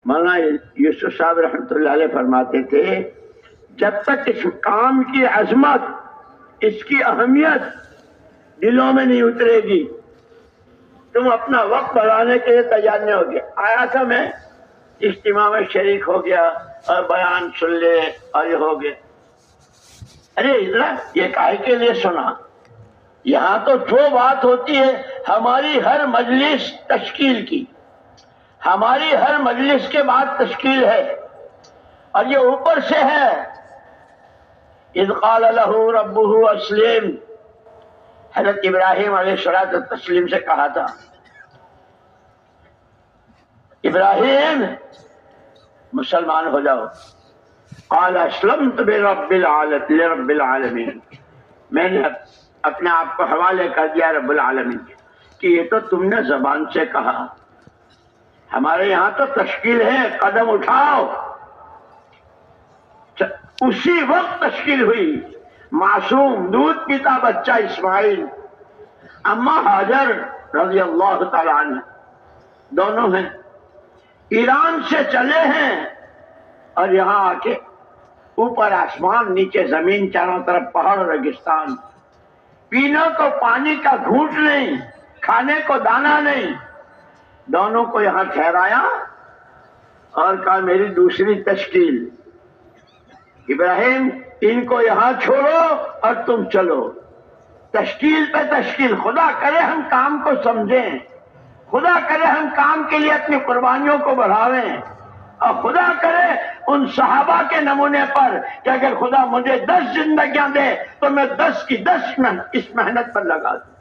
مولانا یوسف صاحب رحمۃ اللہ علیہ فرماتے تھے جب تک اس کام کی عظمت، اس کی اہمیت دلوں میں نہیں اترے گی تم اپنا وقت بڑھانے کے لیے تیار نہیں ہوگے۔ آیا تھا میں اجتماع میں شریک ہو گیا اور بیان سن لے اور یہ ہو گیا، ارے ادھر یہ کاہے کے لیے سنا؟ یہاں تو جو بات ہوتی ہے ہماری ہر مجلس تشکیل کی، ہماری ہر مجلس کے بعد تشکیل ہے، اور یہ اوپر سے ہے۔ اذ قال له ربه اسلم، حضرت ابراہیم علیہ الصلوۃ والتسلیم سے کہا تھا ابراہیم مسلمان ہو جاؤ، قال اسلمت برب لرب العالمین، میں نے اپنے آپ کو حوالے کر دیا رب العالمین کہ یہ تو تم نے زبان سے کہا، ہمارے یہاں تو تشکیل ہے، قدم اٹھاؤ۔ اسی وقت تشکیل ہوئی، معصوم دودھ پیتا بچہ اسماعیل، اماں ہاجر رضی اللہ تعالی عنہ دونوں ہیں، ایران سے چلے ہیں اور یہاں آ کے اوپر آسمان نیچے زمین، چاروں طرف پہاڑ اور ریگستان، پینے کو پانی کا گھونٹ نہیں، کھانے کو دانا نہیں، دونوں کو یہاں ٹھہرایا اور کہا میری دوسری تشکیل، ابراہیم ان کو یہاں چھوڑو اور تم چلو، تشکیل پہ تشکیل۔ خدا کرے ہم کام کو سمجھیں، خدا کرے ہم کام کے لیے اپنی قربانیوں کو بڑھاویں، اور خدا کرے ان صحابہ کے نمونے پر کہ اگر خدا مجھے 10 زندگیاں دے تو میں 10 کی 10 اس محنت پر لگا دوں۔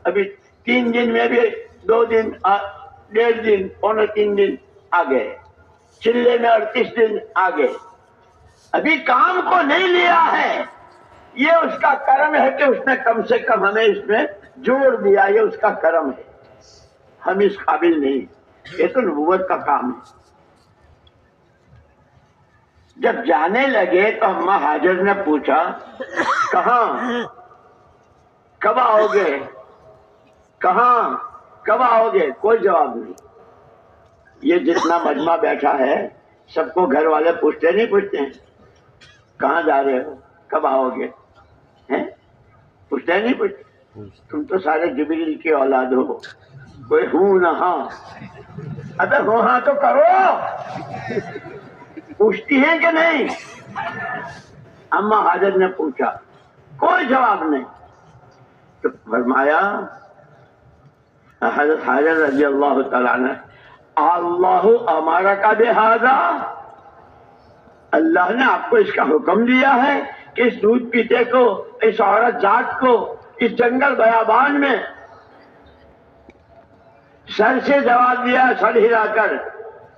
ابھی 3 دن میں بھی 2 دن، 1.5 دن، 2.25 دن آ گئے، چلے میں 38 دن آ گئے، ابھی کام کو نہیں لیا ہے۔ یہ اس کا کرم ہے کہ اس نے کم سے کم ہمیں اس میں جوڑ دیا، یہ اس کا کرم ہے، ہم اس قابل نہیں، یہ تو نبوت کا کام ہے۔ جب جانے لگے تو اماں ہاجر نے پوچھا کہاں، کب آؤ گے، کہاں، کب آؤ گے؟ کوئی جواب نہیں۔ یہ جتنا مجمع بیٹھا ہے سب کو گھر والے پوچھتے نہیں پوچھتے ہیں کہاں جا رہے ہو، کب آؤ گے، پوچھتے نہیں پوچھتے؟ تم تو سارے جبریل کی اولاد ہو، کوئی ہوں نہ ہاں، ابے ہوں ہاں تو کرو، پوچھتی ہیں کہ نہیں؟ اماں حاجر نے پوچھا، کوئی جواب نہیں۔ تو فرمایا حضرت حاجر رضی اللہ تعالیٰ عنہ، اللہ ہمارا کا بہذا، اللہ نے آپ کو اس کا حکم دیا ہے کہ اس دودھ پیتے کو، اس عورت ذات کو اس جنگل بیابان میں سر سے جواب دیا، سر ہلا کر،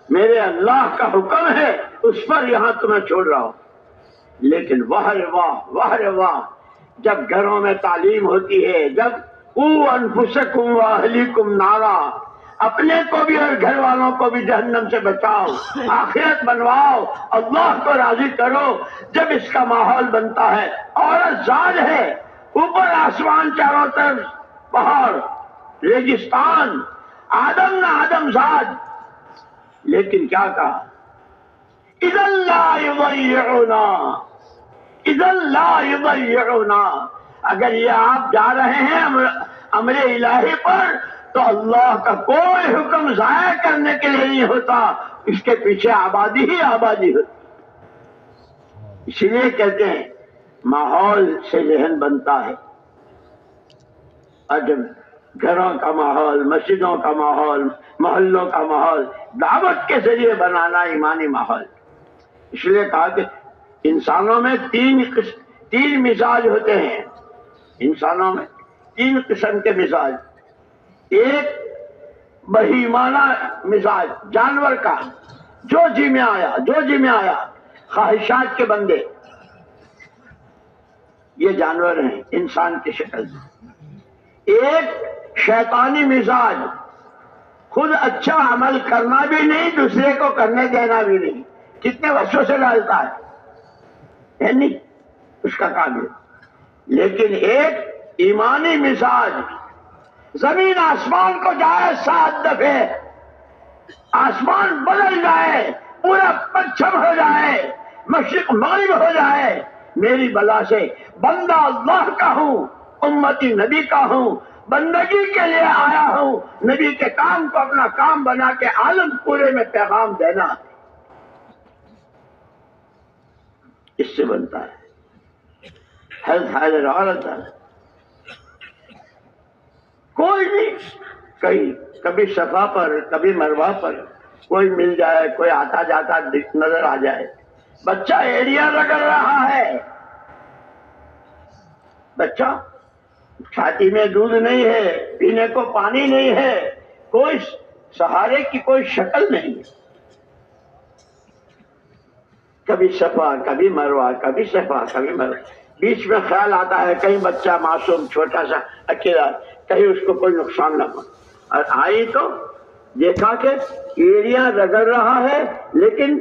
میرے اللہ کا حکم ہے اس پر یہاں تمہیں چھوڑ رہا ہوں۔ لیکن واہ رے واہ، واہ رے واہ، جب گھروں میں تعلیم ہوتی ہے، جب انفسکم واہلیکم نارا، اپنے کو بھی اور گھر والوں کو بھی جہنم سے بچاؤ، آخرت بنواؤ، اللہ کو راضی کرو، جب اس کا ماحول بنتا ہے، عورت زاد ہے، اوپر آسمان، چاروں طرف پہاڑ، ریگستان، آدم نہ آدم زاد، لیکن کیا کہا؟ اذا لا یضیعنا، اذا لا یضیعنا، اگر یہ آپ جا رہے ہیں امر الہی پر تو اللہ کا کوئی حکم ضائع کرنے کے لیے نہیں ہوتا، اس کے پیچھے آبادی ہی آبادی ہوتی۔ اسی لیے کہتے ہیں ماحول سے ذہن بنتا ہے، اور جب گھروں کا ماحول، مسجدوں کا ماحول، محلوں کا ماحول دعوت کے ذریعے بنانا ایمانی ماحول۔ اس لیے کہا کہ انسانوں میں 3 مزاج ہوتے ہیں، انسانوں میں 3 قسم کے مزاج، ایک بہیمانہ مزاج، جانور کا، جو جی میں آیا، جو جی میں آیا، خواہشات کے بندے، یہ جانور ہیں انسان کی شکل سے۔ ایک شیطانی مزاج، خود اچھا عمل کرنا بھی نہیں، دوسرے کو کرنے دینا بھی نہیں، کتنے وسوسے سے ڈالتا ہے نہیں اس کا قابل۔ لیکن ایک ایمانی مزاج، زمین آسمان کو جائے 7 دفعے آسمان بدل جائے، پورا پچھم ہو جائے، مشرق مغرب ہو جائے، میری بلا سے بندہ اللہ کا ہوں، امتی نبی کا ہوں، بندگی کے لیے آیا ہوں، نبی کے کام کو اپنا کام بنا کے عالم پورے میں پیغام دینا، اس سے بنتا ہے۔ حضرت حاضر عورت ہے، کوئی بھی کبھی صفا پر کبھی مروہ پر کوئی مل جائے، کوئی آتا جاتا نظر آ جائے، بچہ ایڑیاں رگڑ رہا ہے، بچہ چھاتی میں دودھ نہیں ہے، پینے کو پانی نہیں ہے، کوئی سہارے کی کوئی شکل نہیں، کبھی صفا کبھی مروہ، کبھی صفا کبھی مروہ، بیچ میں خیال آتا ہے کہیں بچہ معصوم چھوٹا سا اکیلا، کہیں اس کو کوئی نقصان نہ ہو، اور آئی تو دیکھا کہ ایڑیاں رگڑ رہا ہے لیکن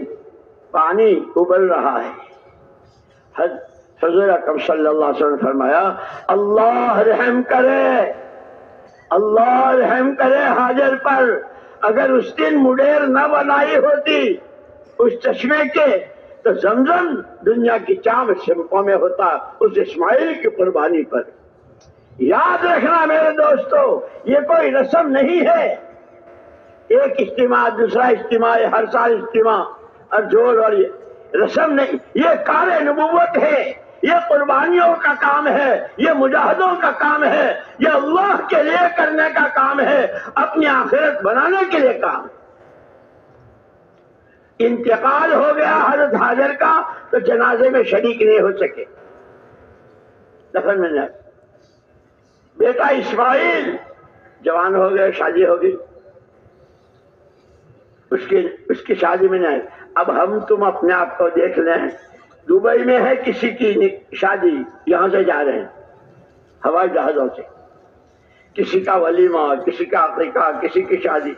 پانی ابل رہا ہے۔ حضور اکرم صلی اللہ علیہ وسلم نے فرمایا اللہ رحم کرے، اللہ رحم کرے حاجر پر، اگر اس دن مڈیر نہ بنائی ہوتی اس چشمے کے تو زمزم دنیا کی چاند سمتوں میں ہوتا اس اسماعیل کی قربانی پر۔ یاد رکھنا میرے دوستو، یہ کوئی رسم نہیں ہے، ایک اجتماع دوسرا اجتماع، ہر سال اجتماع اور جوڑ، اور یہ رسم نہیں، یہ کار نبوت ہے، یہ قربانیوں کا کام ہے، یہ مجاہدوں کا کام ہے، یہ اللہ کے لیے کرنے کا کام ہے، اپنی آخرت بنانے کے لیے کام ہے۔ انتقال ہو گیا حضرت حاجر کا تو جنازے میں شریک نہیں ہو سکے، دفن میں جائے۔ بیٹا اسماعیل جوان ہو گئے، شادی ہو گئی، اس کی شادی میں نہیں۔ اب ہم تم اپنے آپ کو دیکھ لیں، دبئی میں ہے کسی کی شادی، یہاں سے جا رہے ہیں ہوائی جہازوں سے، کسی کا ولیمہ، کسی کا عقیقہ، کسی کی شادی،